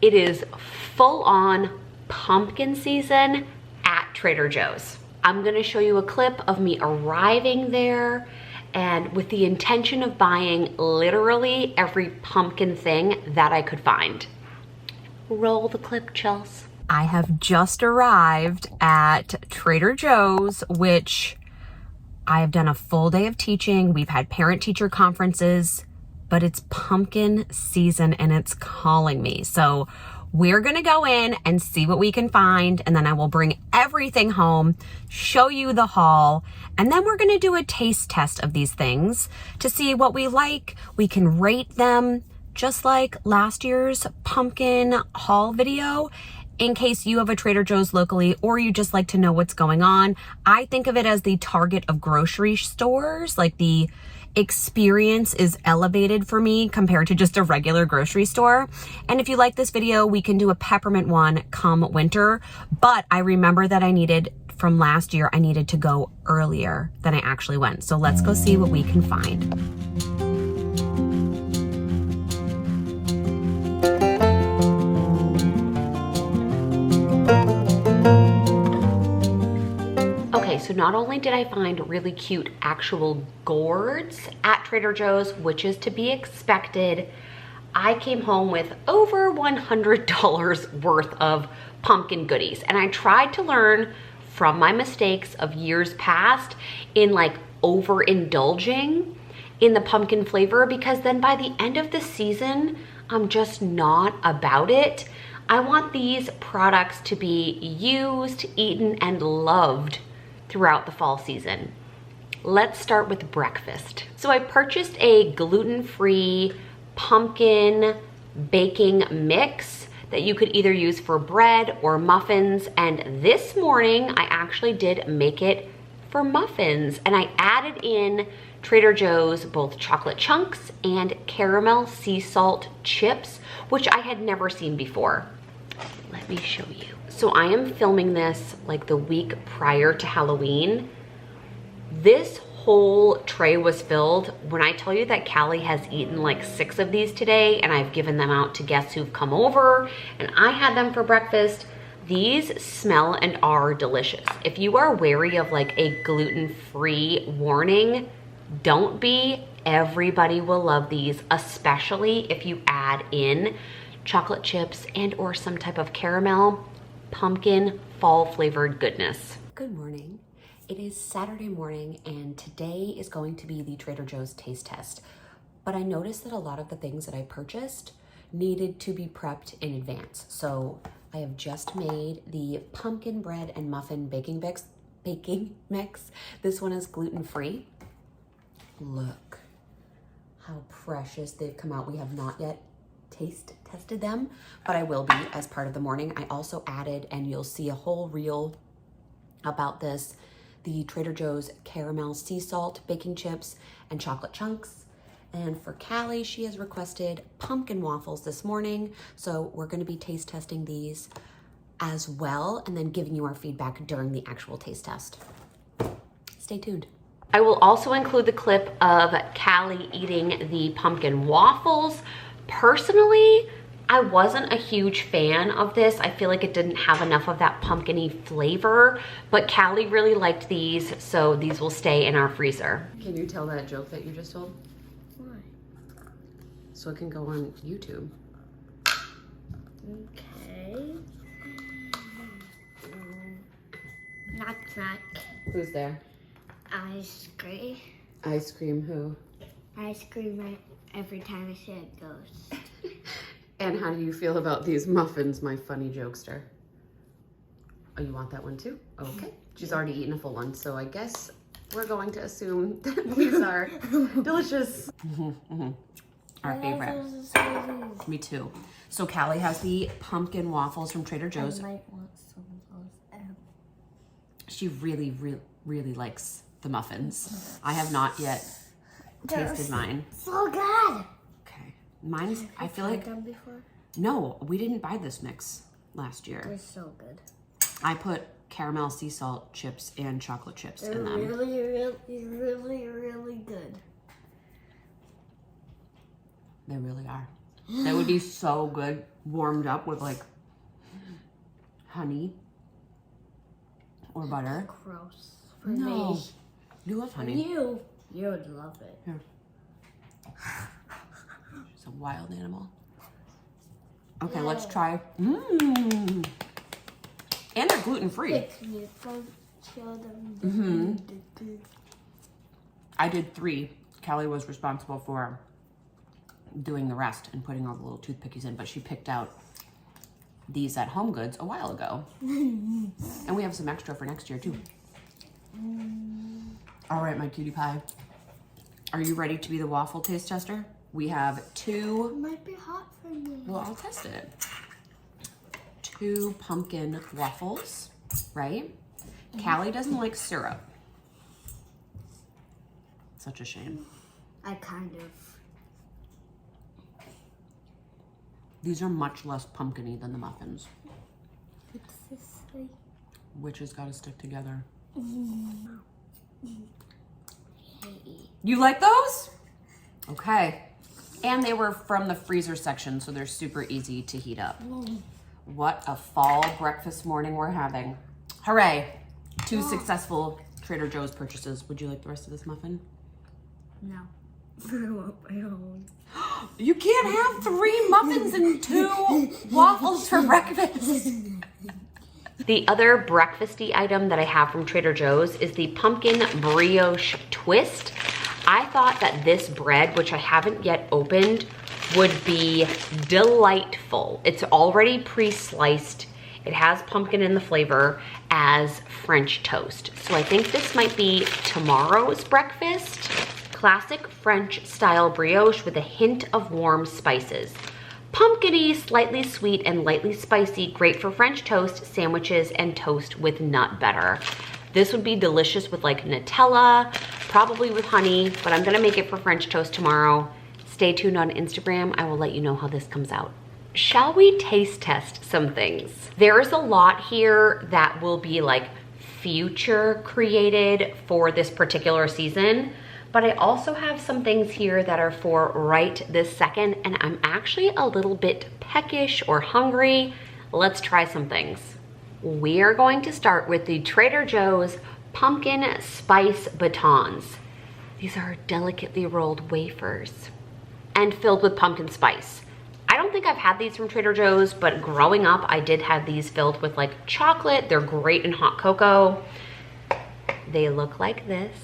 It is full on pumpkin season at Trader Joe's. I'm gonna show you a clip of me arriving there and with the intention of buying literally every pumpkin thing that I could find. Roll the clip, Chels. I have just arrived at Trader Joe's, which I have done a full day of teaching. We've had parent-teacher conferences, but it's pumpkin season and it's calling me. So we're gonna go in and see what we can find, and then I will bring everything home, show you the haul, and then we're gonna do a taste test of these things to see what we like. We can rate them, just like last year's pumpkin haul video, in case you have a Trader Joe's locally or you just like to know what's going on. I think of it as the Target of grocery stores. Like, the experience is elevated for me compared to just a regular grocery store. And if you like this video, we can do a peppermint one come winter. But I remember that from last year, I needed to go earlier than I actually went. So let's go see what we can find. So not only did I find really cute actual gourds at Trader Joe's, which is to be expected, I came home with over $100 worth of pumpkin goodies. And I tried to learn from my mistakes of years past in like overindulging in the pumpkin flavor, because then by the end of the season, I'm just not about it. I want these products to be used, eaten, and loved throughout the fall season. Let's start with breakfast. So I purchased a gluten-free pumpkin baking mix that you could either use for bread or muffins. And this morning, I actually did make it for muffins. And I added in Trader Joe's both chocolate chunks and caramel sea salt chips, which I had never seen before. Let me show you. So I am filming this like the week prior to Halloween. This whole tray was filled. When I tell you that Callie has eaten like 6 of these today, and I've given them out to guests who've come over, and I had them for breakfast, these smell and are delicious. If you are wary of like a gluten-free warning, don't be. Everybody will love these, especially if you add in chocolate chips and or some type of caramel, pumpkin, fall flavored goodness. Good morning. It is Saturday morning and today is going to be the Trader Joe's taste test. But I noticed that a lot of the things that I purchased needed to be prepped in advance. So I have just made the pumpkin bread and muffin baking mix. This one is gluten-free. Look how precious they've come out. We have not yet taste tested them, but I will be as part of the morning. I also added, and you'll see a whole reel about this, the Trader Joe's caramel sea salt baking chips and chocolate chunks. And for Callie, she has requested pumpkin waffles this morning. So we're going to be taste testing these as well, and then giving you our feedback during the actual taste test. Stay tuned. I will also include the clip of Callie eating the pumpkin waffles. Personally, I wasn't a huge fan of this. I feel like it didn't have enough of that pumpkin-y flavor, but Callie really liked these, so these will stay in our freezer. Can you tell that joke that you just told? Why? So it can go on YouTube. Okay. Knock, knock. Who's there? Ice cream. Ice cream who? Ice cream right every time I say it goes. And how do you feel about these muffins, my funny jokester? Oh, you want that one too? Okay. She's already eaten a full one, so I guess we're going to assume that these are delicious. Our favorite. Me too. So Callie has the pumpkin waffles from Trader Joe's. I might want some of those. She really, really likes the muffins. I have not yet tasted mine. So good. Okay. Mine's, I feel like, them before? no, we didn't buy this mix last year. They're so good. I put caramel sea salt chips and chocolate chips in them. They're really good. They really are. That would be so good, warmed up with like honey or butter. Gross for No, me. you love honey. You would love it. Here. She's a wild animal. Okay, let's try. Mmm. And they're gluten-free. Wait, can you show them? I did 3. Callie was responsible for doing the rest and putting all the little toothpickies in, but she picked out these at Home Goods a while ago. And we have some extra for next year too. All right, my cutie pie. Are you ready to be the waffle taste tester? We have 2. It might be hot for me. Well, I'll test it. 2 pumpkin waffles, right? Callie doesn't like syrup. Such a shame. I kind of. These are much less pumpkin-y than the muffins. It's this way. Which has got to stick together. Hey. You like those? Okay. And they were from the freezer section, so they're super easy to heat up. What a fall breakfast morning we're having. Hooray. 2 successful Trader Joe's purchases. Would you like the rest of this muffin? No. I want my own. You can't have 3 muffins and 2 waffles for breakfast. The other breakfasty item that I have from Trader Joe's is the pumpkin brioche twist. I thought that this bread, which I haven't yet opened, would be delightful. It's already pre-sliced. It has pumpkin in the flavor as French toast. So I think this might be tomorrow's breakfast. Classic French style brioche with a hint of warm spices. Pumpkin-y, slightly sweet and lightly spicy, great for French toast, sandwiches, and toast with nut butter. This would be delicious with like Nutella, probably with honey, but I'm gonna make it for French toast tomorrow. Stay tuned on Instagram. I will let you know how this comes out. Shall we taste test some things? There is a lot here that will be like future created for this particular season, but I also have some things here that are for right this second, and I'm actually a little bit peckish or hungry. Let's try some things. We are going to start with the Trader Joe's pumpkin spice batons. These are delicately rolled wafers and filled with pumpkin spice. I don't think I've had these from Trader Joe's, but growing up, I did have these filled with like chocolate. They're great in hot cocoa. They look like this.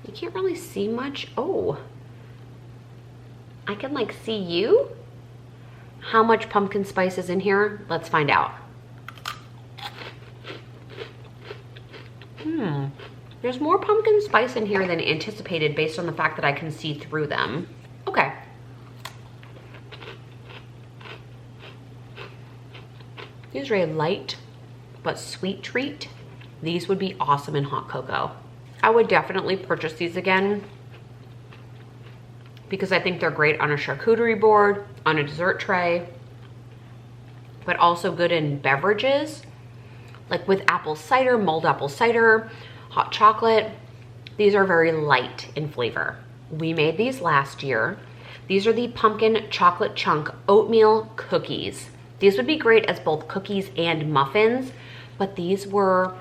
You can't really see much. Oh, I can like see you. How much pumpkin spice is in here? Let's find out. There's more pumpkin spice in here than anticipated based on the fact that I can see through them. Okay. These are a light but sweet treat. These would be awesome in hot cocoa. I would definitely purchase these again because I think they're great on a charcuterie board, on a dessert tray, but also good in beverages, like with apple cider, mulled apple cider, hot chocolate. These are very light in flavor. We made these last year. These are the pumpkin chocolate chunk oatmeal cookies. These would be great as both cookies and muffins, but these were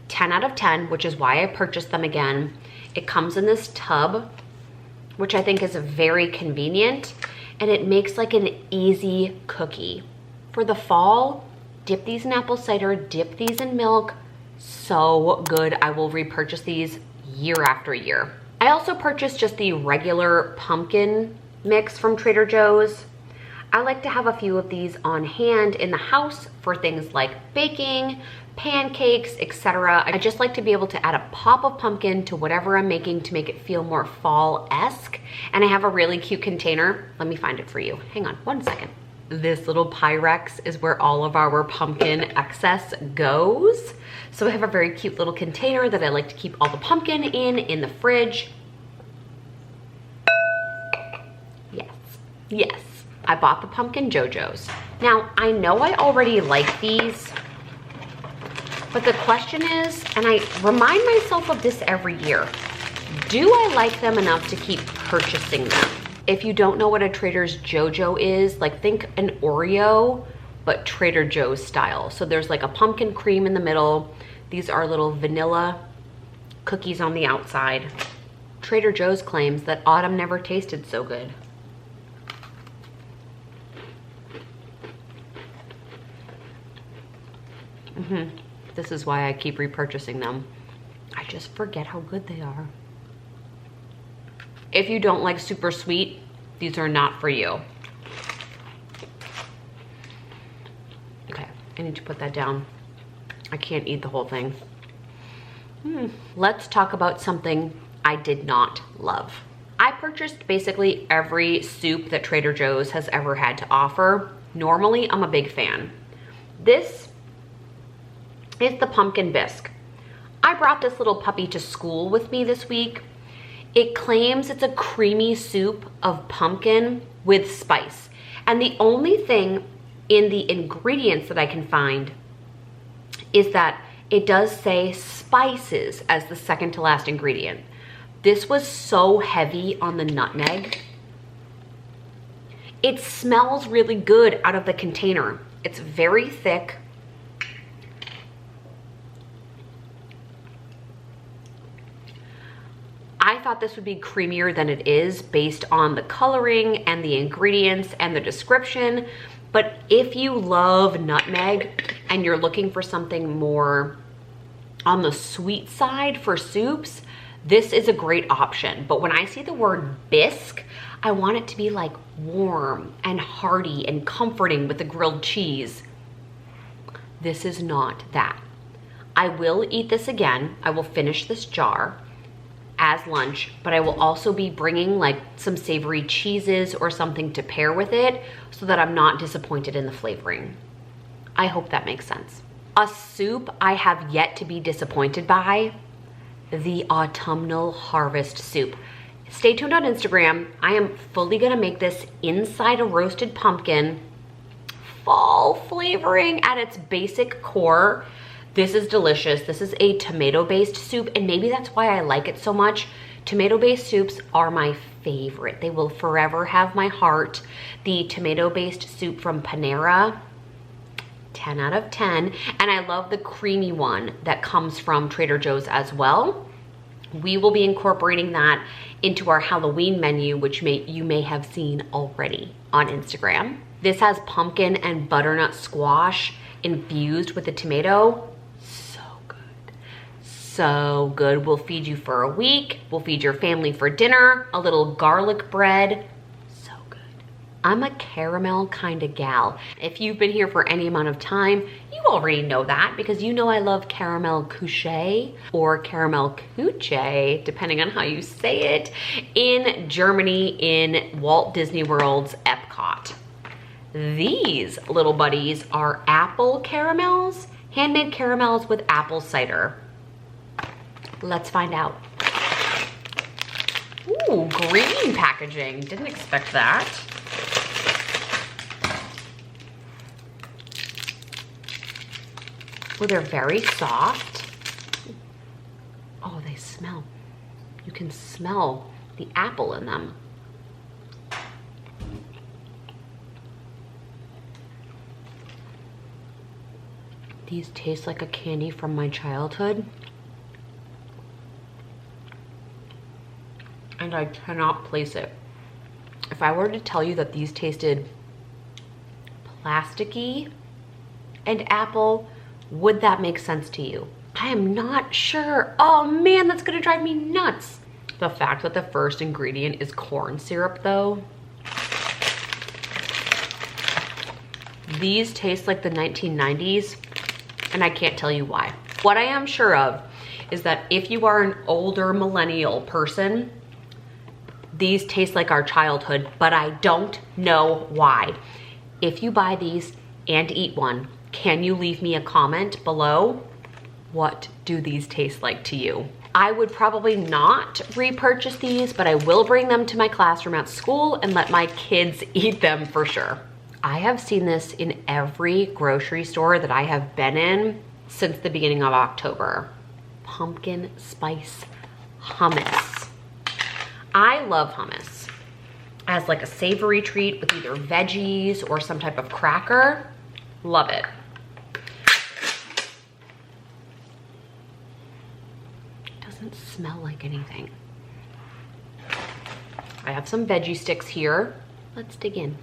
10 out of 10, which is why I purchased them again. It comes in this tub, which I think is very convenient, and it makes like an easy cookie. For the fall, dip these in apple cider, dip these in milk. So good. I will repurchase these year after year. I also purchased just the regular pumpkin mix from Trader Joe's. I like to have a few of these on hand in the house for things like baking, pancakes, etc. I just like to be able to add a pop of pumpkin to whatever I'm making to make it feel more fall-esque. And I have a really cute container. Let me find it for you. Hang on one second. This little Pyrex is where all of our pumpkin excess goes. So I have a very cute little container that I like to keep all the pumpkin in the fridge. Yes, yes. I bought the pumpkin JoJo's. Now, I know I already like these, but the question is, and I remind myself of this every year, do I like them enough to keep purchasing them? If you don't know what a Trader Joe's is, like think an Oreo, but Trader Joe's style. So there's like a pumpkin cream in the middle. These are little vanilla cookies on the outside. Trader Joe's claims that autumn never tasted so good. This is why I keep repurchasing them. I just forget how good they are. If you don't like super sweet, these are not for you. Okay, I need to put that down. I can't eat the whole thing. Let's talk about something I did not love. I purchased basically every soup that Trader Joe's has ever had to offer. Normally, I'm a big fan. This is the pumpkin bisque. I brought this little puppy to school with me this week. It claims it's a creamy soup of pumpkin with spice. And the only thing in the ingredients that I can find is that it does say spices as the second to last ingredient. This was so heavy on the nutmeg. It smells really good out of the container. It's very thick. I thought this would be creamier than it is based on the coloring and the ingredients and the description. But if you love nutmeg and you're looking for something more on the sweet side for soups, this is a great option. But when I see the word bisque, I want it to be like warm and hearty and comforting with the grilled cheese. This is not that. I will eat this again. I will finish this jar as lunch, but I will also be bringing like some savory cheeses or something to pair with it so that I'm not disappointed in the flavoring. I hope that makes sense. A soup I have yet to be disappointed by, the autumnal harvest soup. Stay tuned on Instagram. I am fully gonna make this inside a roasted pumpkin, fall flavoring at its basic core. This is delicious. This is a tomato-based soup, and maybe that's why I like it so much. Tomato-based soups are my favorite. They will forever have my heart. The tomato-based soup from Panera, 10 out of 10. And I love the creamy one that comes from Trader Joe's as well. We will be incorporating that into our Halloween menu, which you may have seen already on Instagram. This has pumpkin and butternut squash infused with the tomato. So good. We'll feed you for a week. We'll feed your family for dinner. A little garlic bread. So good. I'm a caramel kind of gal. If you've been here for any amount of time, you already know that because you know I love caramel couche or caramel couche, depending on how you say it, in Germany in Walt Disney World's Epcot. These little buddies are apple caramels, handmade caramels with apple cider. Let's find out. Ooh, green packaging. Didn't expect that. Oh, they're very soft. Oh, they smell. You can smell the apple in them. These taste like a candy from my childhood. And I cannot place it. If I were to tell you that these tasted plasticky and apple, would that make sense to you? I am not sure. Oh man, that's gonna drive me nuts. The fact that the first ingredient is corn syrup though. These taste like the 1990s, and I can't tell you why. What I am sure of is that if you are an older millennial person, these taste like our childhood, but I don't know why. If you buy these and eat one, can you leave me a comment below? What do these taste like to you? I would probably not repurchase these, but I will bring them to my classroom at school and let my kids eat them for sure. I have seen this in every grocery store that I have been in since the beginning of October. Pumpkin spice hummus. I love hummus. as like a savory treat with either veggies or some type of cracker. Love it. Doesn't smell like anything. I have some veggie sticks here. Let's dig in.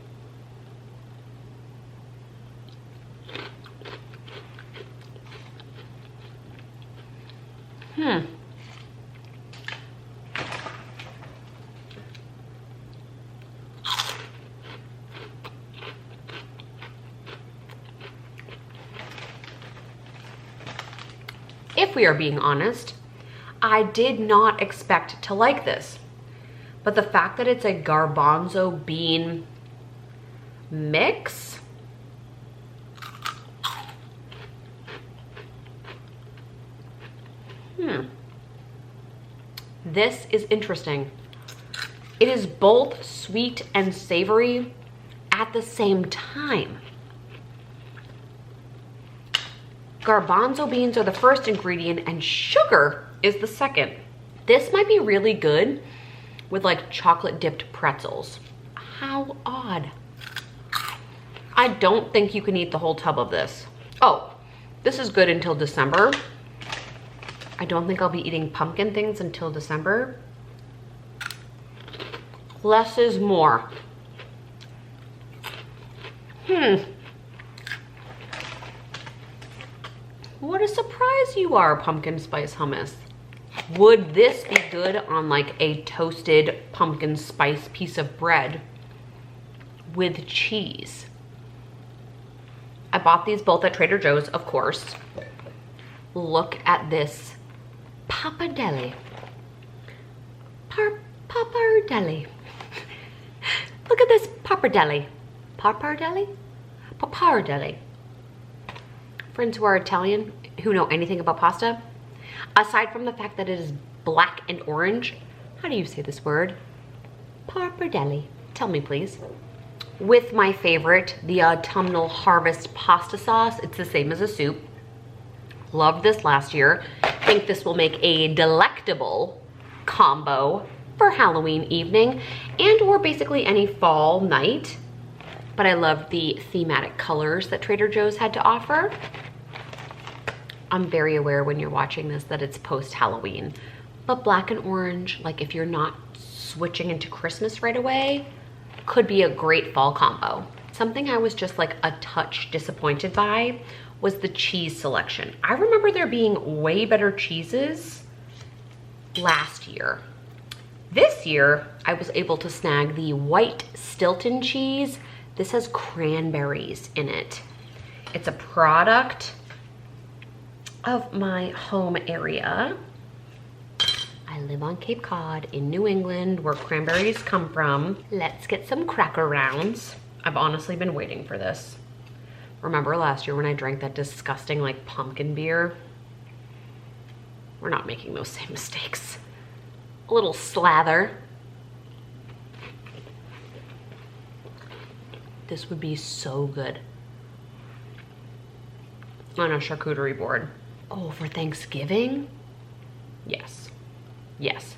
If we are being honest, I did not expect to like this, but the fact that it's a garbanzo bean mix, this is interesting. It is both sweet and savory at the same time. Garbanzo beans are the first ingredient and sugar is the second. This might be really good with like chocolate dipped pretzels. How odd. I don't think you can eat the whole tub of this. Oh, this is good until December. I don't think I'll be eating pumpkin things until December. Less is more. What a surprise you are, pumpkin spice hummus. Would this be good on like a toasted pumpkin spice piece of bread with cheese? I bought these both at Trader Joe's, of course. Look at this pappardelle. Pappardelle. Look at this pappardelle. Pappardelle? Pappardelle. Friends who are Italian, who know anything about pasta, aside from the fact that it is black and orange, how do you say this word? Pappardelle. Tell me, please. With my favorite, the autumnal harvest pasta sauce. It's the same as a soup. Loved this last year. Think this will make a delectable combo for Halloween evening and or basically any fall night. But I love the thematic colors that Trader Joe's had to offer. I'm very aware when you're watching this that it's post-Halloween, but black and orange, like if you're not switching into Christmas right away, could be a great fall combo. Something I was just like a touch disappointed by was the cheese selection. I remember there being way better cheeses last year. This year, I was able to snag the white Stilton cheese. This has cranberries in it. It's a product of my home area. I live on Cape Cod in New England, where cranberries come from. Let's get some cracker rounds. I've honestly been waiting for this. Remember last year when I drank that disgusting like pumpkin beer? We're not making those same mistakes. A little slather. This would be so good on a charcuterie board. Oh, for Thanksgiving? Yes, yes.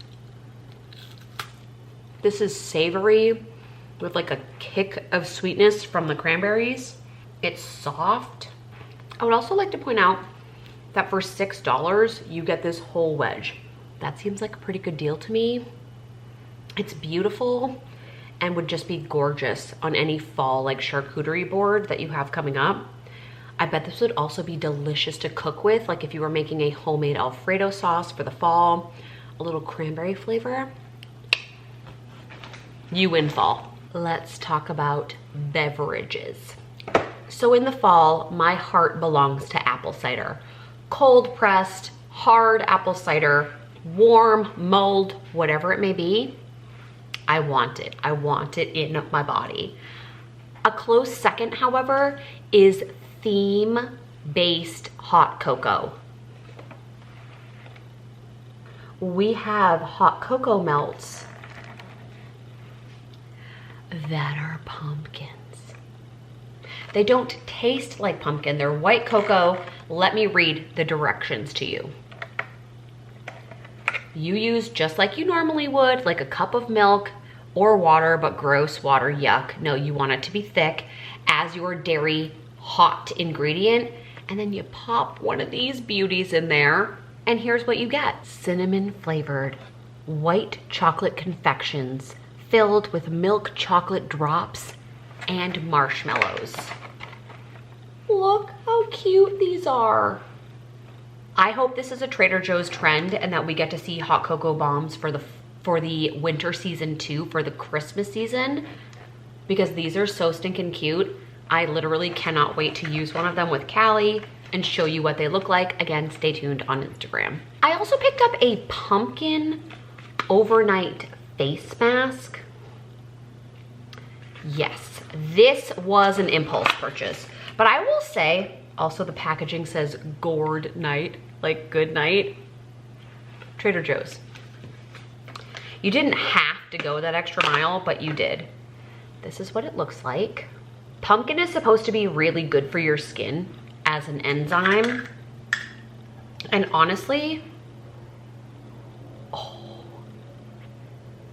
This is savory with like a kick of sweetness from the cranberries. It's soft. I would also like to point out that for $6, you get this whole wedge. That seems like a pretty good deal to me. It's beautiful and would just be gorgeous on any fall like charcuterie board that you have coming up. I bet this would also be delicious to cook with, like if you were making a homemade Alfredo sauce for the fall, a little cranberry flavor. You win fall. Let's talk about beverages. So in the fall, my heart belongs to apple cider. Cold pressed, hard apple cider, warm, mulled, whatever it may be. I want it. I want it in my body. A close second, however, is theme-based hot cocoa. We have hot cocoa melts that are pumpkins. They don't taste like pumpkin. They're white cocoa. Let me read the directions to you. You use just like you normally would, like a cup of milk, or water, but gross water, yuck. No, you want it to be thick as your dairy hot ingredient. And then you pop one of these beauties in there, and here's what you get. Cinnamon flavored white chocolate confections filled with milk chocolate drops and marshmallows. Look how cute these are. I hope this is a Trader Joe's trend and that we get to see hot cocoa bombs for the winter season too, for the Christmas season, because these are so stinking cute. I literally cannot wait to use one of them with Callie and show you what they look like. Again, stay tuned on Instagram. I also picked up a pumpkin overnight face mask. Yes, this was an impulse purchase, but I will say, also the packaging says gourd night, like good night. Trader Joe's. You didn't have to go that extra mile, but you did. This is what it looks like. Pumpkin is supposed to be really good for your skin as an enzyme. And honestly, oh,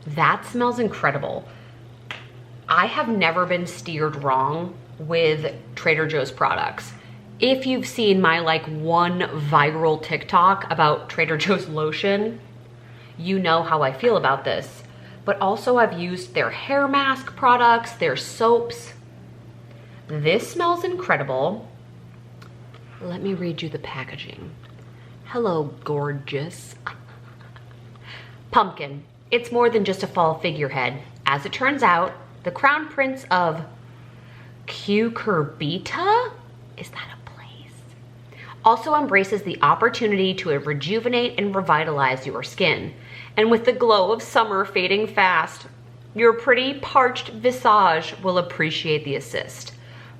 that smells incredible. I have never been steered wrong with Trader Joe's products. If you've seen my like one viral TikTok about Trader Joe's lotion, you know how I feel about this. But also I've used their hair mask products, their soaps. This smells incredible. Let me read you the packaging. Hello, gorgeous. Pumpkin. It's more than just a fall figurehead. As it turns out, the crown prince of Cucurbita, is that a place? Also embraces the opportunity to rejuvenate and revitalize your skin. And with the glow of summer fading fast, your pretty parched visage will appreciate the assist.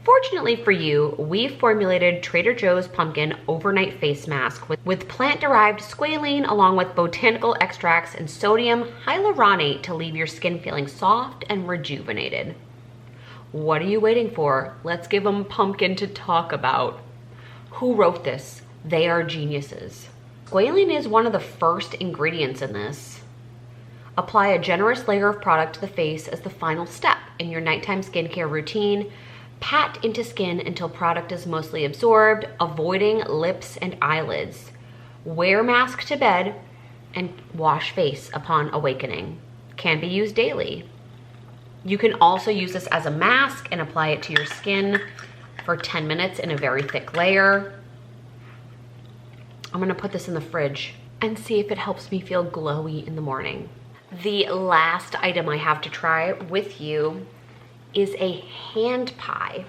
Fortunately for you, we formulated Trader Joe's Pumpkin Overnight Face Mask with plant-derived squalene along with botanical extracts and sodium hyaluronate to leave your skin feeling soft and rejuvenated. What are you waiting for? Let's give them pumpkin to talk about. Who wrote this? They are geniuses. Squalene is one of the first ingredients in this. Apply a generous layer of product to the face as the final step in your nighttime skincare routine. Pat into skin until product is mostly absorbed, avoiding lips and eyelids. Wear mask to bed and wash face upon awakening. Can be used daily. You can also use this as a mask and apply it to your skin for 10 minutes in a very thick layer. I'm gonna put this in the fridge and see if it helps me feel glowy in the morning. The last item I have to try with you is a hand pie.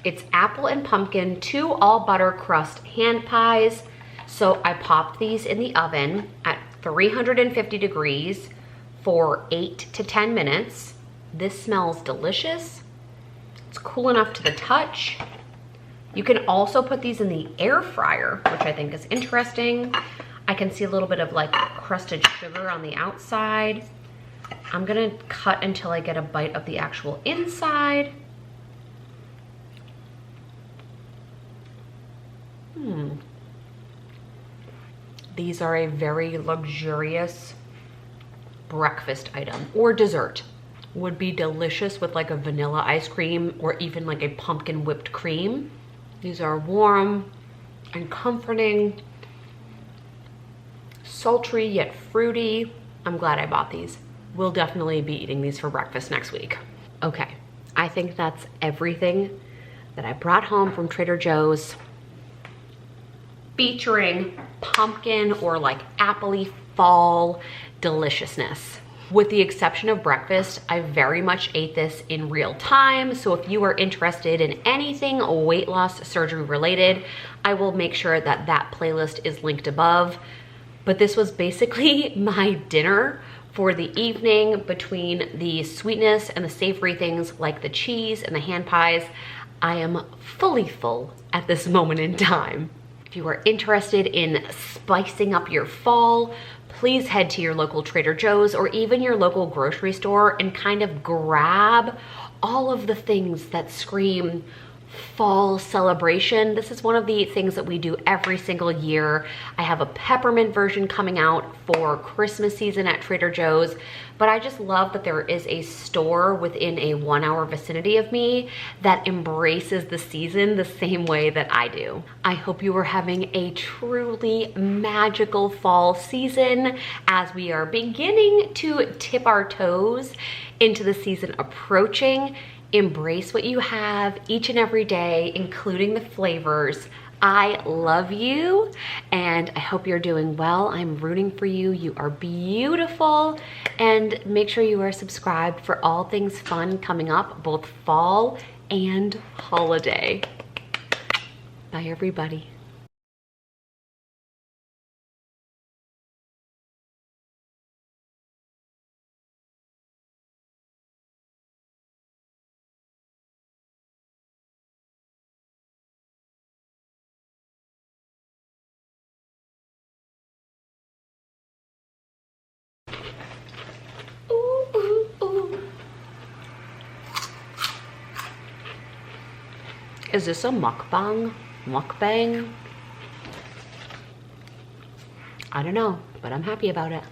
It's apple and pumpkin, 2 all butter crust hand pies. So I popped these in the oven at 350 degrees for 8 to 10 minutes. This smells delicious. It's cool enough to the touch. You can also put these in the air fryer, which I think is interesting. I can see a little bit of like crusted sugar on the outside. I'm gonna cut until I get a bite of the actual inside. These are a very luxurious breakfast item or dessert. Would be delicious with like a vanilla ice cream or even like a pumpkin whipped cream. These are warm and comforting, sultry yet fruity. I'm glad I bought these. We'll definitely be eating these for breakfast next week. Okay, I think that's everything that I brought home from Trader Joe's featuring pumpkin or like appley fall deliciousness. With the exception of breakfast, I very much ate this in real time. So if you are interested in anything weight loss surgery related, I will make sure that that playlist is linked above. But this was basically my dinner for the evening between the sweetness and the savory things like the cheese and the hand pies. I am fully full at this moment in time. If you are interested in spicing up your fall, please head to your local Trader Joe's or even your local grocery store and kind of grab all of the things that scream fall celebration. This is one of the things that we do every single year. I have a peppermint version coming out for Christmas season at Trader Joe's, but I just love that there is a store within a 1-hour vicinity of me that embraces the season the same way that I do. I hope you are having a truly magical fall season as we are beginning to tip our toes into the season approaching. Embrace what you have each and every day, including the flavors. I love you and I hope you're doing well. I'm rooting for you. You are beautiful, and make sure you are subscribed for all things fun coming up, both fall and holiday. Bye everybody. Ooh, ooh, ooh. Is this a mukbang? Mukbang? I don't know, but I'm happy about it.